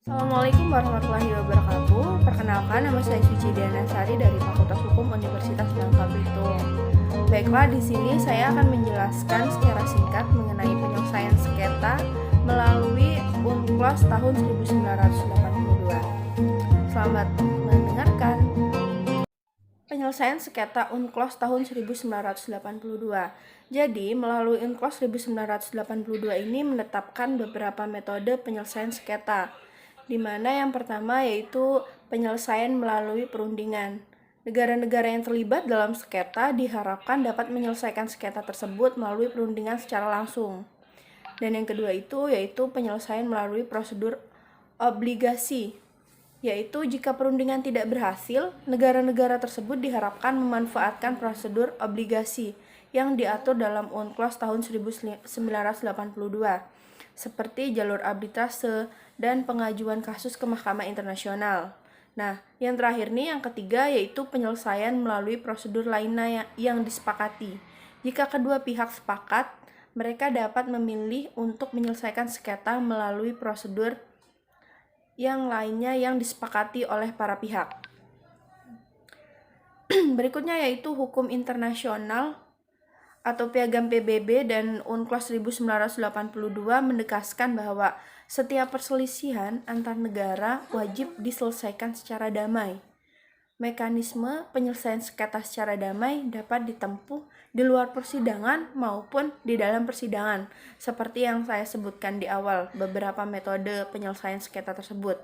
Assalamualaikum warahmatullahi wabarakatuh. Perkenalkan, nama saya Suci Diana Sari dari Fakultas Hukum Universitas Bangka Belitung. Baiklah, di sini saya akan menjelaskan secara singkat mengenai penyelesaian sengketa melalui UNCLOS tahun 1982. Selamat mendengarkan. Penyelesaian sengketa UNCLOS tahun 1982. Jadi, melalui UNCLOS 1982 ini menetapkan beberapa metode penyelesaian sengketa, di mana yang pertama yaitu penyelesaian melalui perundingan. Negara-negara yang terlibat dalam sengketa diharapkan dapat menyelesaikan sengketa tersebut melalui perundingan secara langsung. Dan yang kedua itu yaitu penyelesaian melalui prosedur obligasi, yaitu jika perundingan tidak berhasil, negara-negara tersebut diharapkan memanfaatkan prosedur obligasi yang diatur dalam UNCLOS tahun 1982, seperti jalur arbitrase dan pengajuan kasus ke Mahkamah Internasional. Nah, yang terakhir nih, yang ketiga, yaitu penyelesaian melalui prosedur lainnya yang disepakati. Jika kedua pihak sepakat, mereka dapat memilih untuk menyelesaikan sengketa melalui prosedur yang lainnya yang disepakati oleh para pihak. Berikutnya yaitu hukum internasional atau Piagam PBB dan UNCLOS 1982 menegaskan bahwa setiap perselisihan antar negara wajib diselesaikan secara damai. Mekanisme penyelesaian sengketa secara damai dapat ditempuh di luar persidangan maupun di dalam persidangan, seperti yang saya sebutkan di awal beberapa metode penyelesaian sengketa tersebut.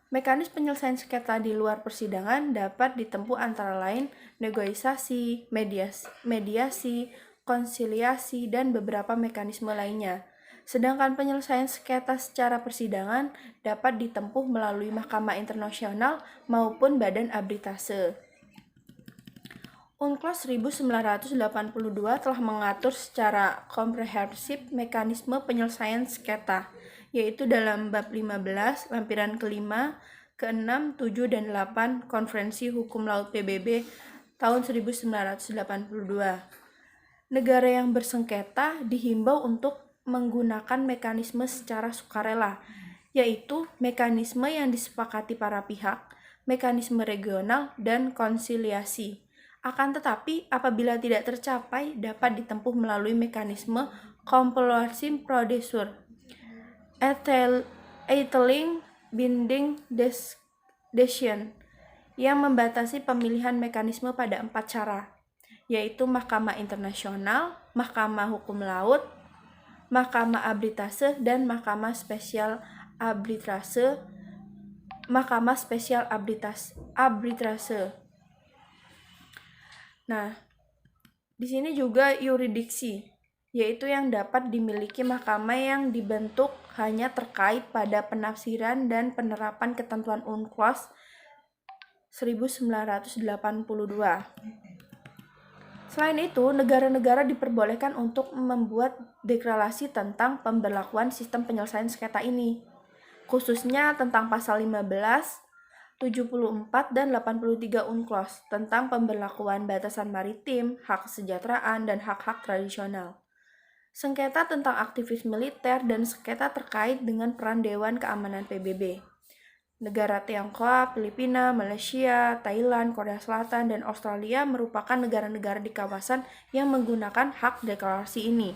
Mekanisme penyelesaian sengketa di luar persidangan dapat ditempuh antara lain negosiasi, mediasi, konsiliasi, dan beberapa mekanisme lainnya. Sedangkan penyelesaian sengketa secara persidangan dapat ditempuh melalui Mahkamah Internasional maupun Badan Arbitrase. UNCLOS 1982 telah mengatur secara komprehensif mekanisme penyelesaian sengketa, yaitu dalam bab 15, lampiran kelima, ke-6, 7, dan 8 Konferensi Hukum Laut PBB tahun 1982. Negara yang bersengketa dihimbau untuk menggunakan mekanisme secara sukarela, yaitu mekanisme yang disepakati para pihak, mekanisme regional, dan konsiliasi. Akan tetapi, apabila tidak tercapai, dapat ditempuh melalui mekanisme compulsory procedure, Etling binding decision, yang membatasi pemilihan mekanisme pada 4 cara, yaitu Mahkamah Internasional, Mahkamah Hukum Laut, Mahkamah Arbitrase, dan Mahkamah Spesial Arbitrase. Nah, di sini juga yurisdiksi, yaitu yang dapat dimiliki mahkamah yang dibentuk hanya terkait pada penafsiran dan penerapan ketentuan UNCLOS 1982. Selain itu, negara-negara diperbolehkan untuk membuat deklarasi tentang pemberlakuan sistem penyelesaian sengketa ini, khususnya tentang pasal 15, 74, dan 83 UNCLOS tentang pemberlakuan batasan maritim, hak kesejahteraan, dan hak-hak tradisional. Sengketa tentang aktivis militer dan sengketa terkait dengan peran Dewan Keamanan PBB. Negara Tiongkok, Filipina, Malaysia, Thailand, Korea Selatan, dan Australia merupakan negara-negara di kawasan yang menggunakan hak deklarasi ini.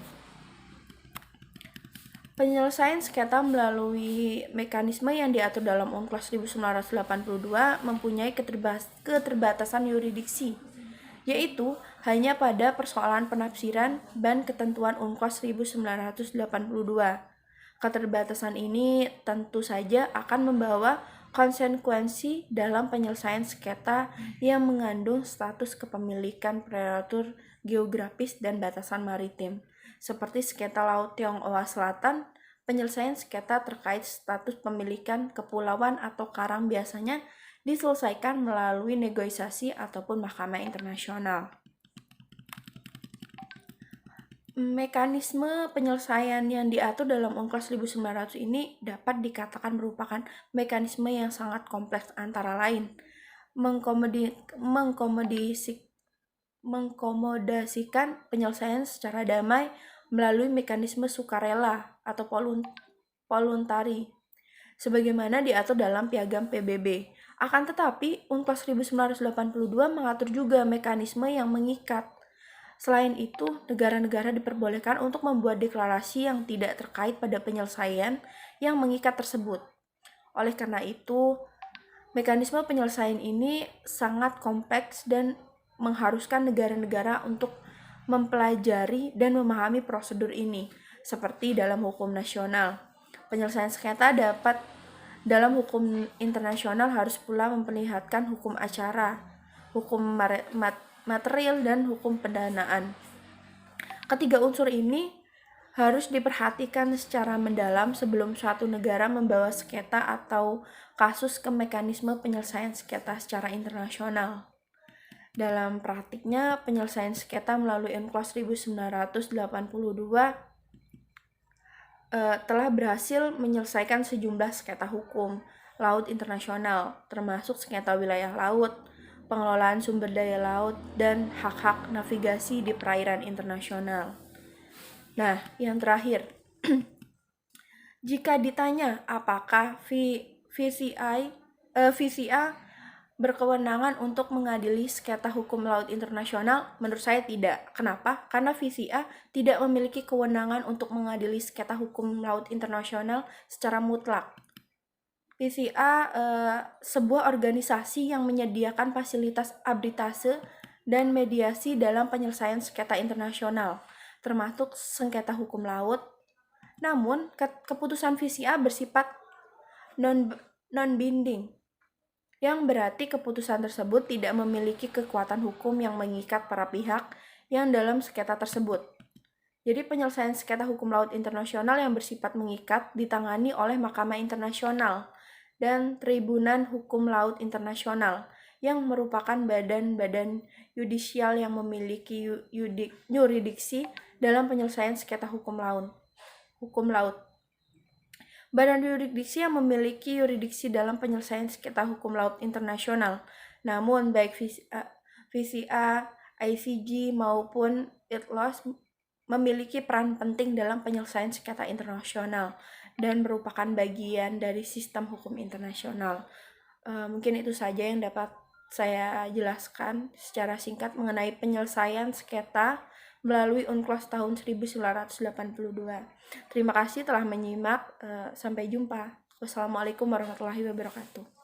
Penyelesaian sengketa melalui mekanisme yang diatur dalam UNCLOS 1982 mempunyai keterbatasan yurisdiksi, yaitu hanya pada persoalan penafsiran dan ketentuan UNCLOS 1982. Keterbatasan ini tentu saja akan membawa konsekuensi dalam penyelesaian sengketa yang mengandung status kepemilikan prelatur geografis dan batasan maritim, seperti sengketa Laut Tiongkok Selatan. Penyelesaian sengketa terkait status pemilikan kepulauan atau karang biasanya diselesaikan melalui negosiasi ataupun Mahkamah Internasional. Mekanisme penyelesaian yang diatur dalam UNCLOS 1900 ini dapat dikatakan merupakan mekanisme yang sangat kompleks, antara lain mengkomodasikan penyelesaian secara damai melalui mekanisme sukarela atau voluntary, sebagaimana diatur dalam Piagam PBB. Akan tetapi, UNCLOS 1982 mengatur juga mekanisme yang mengikat. Selain itu, negara-negara diperbolehkan untuk membuat deklarasi yang tidak terkait pada penyelesaian yang mengikat tersebut. Oleh karena itu, mekanisme penyelesaian ini sangat kompleks dan mengharuskan negara-negara untuk mempelajari dan memahami prosedur ini, seperti dalam hukum nasional. Penyelesaian sengketa dapat dalam hukum internasional harus pula memperlihatkan hukum acara, hukum material, dan hukum pendanaan. Ketiga unsur ini harus diperhatikan secara mendalam sebelum suatu negara membawa sengketa atau kasus ke mekanisme penyelesaian sengketa secara internasional. Dalam praktiknya, penyelesaian sengketa melalui UNCLOS 1982 telah berhasil menyelesaikan sejumlah sengketa hukum laut internasional, termasuk sengketa wilayah laut, pengelolaan sumber daya laut, dan hak-hak navigasi di perairan internasional. Nah, yang terakhir, jika ditanya apakah VCA berkewenangan untuk mengadili sengketa hukum laut internasional, menurut saya tidak. Kenapa? Karena VCA tidak memiliki kewenangan untuk mengadili sengketa hukum laut internasional secara mutlak. VCA sebuah organisasi yang menyediakan fasilitas arbitrase dan mediasi dalam penyelesaian sengketa internasional, termasuk sengketa hukum laut. Namun, keputusan VCA bersifat non-binding, yang berarti keputusan tersebut tidak memiliki kekuatan hukum yang mengikat para pihak yang dalam sengketa tersebut. Jadi penyelesaian sengketa hukum laut internasional yang bersifat mengikat ditangani oleh Mahkamah Internasional dan Tribunan Hukum Laut Internasional yang merupakan badan-badan yudisial yang memiliki yurisdiksi dalam penyelesaian sengketa hukum laut. Badan yurisdiksi yang memiliki yurisdiksi dalam penyelesaian sengketa hukum laut internasional. Namun, baik VCA, ICJ, maupun ICLOS memiliki peran penting dalam penyelesaian sengketa internasional dan merupakan bagian dari sistem hukum internasional. Mungkin itu saja yang dapat saya jelaskan secara singkat mengenai penyelesaian sengketa melalui UNCLOS tahun 1982. Terima kasih telah menyimak. Sampai jumpa. Wassalamualaikum warahmatullahi wabarakatuh.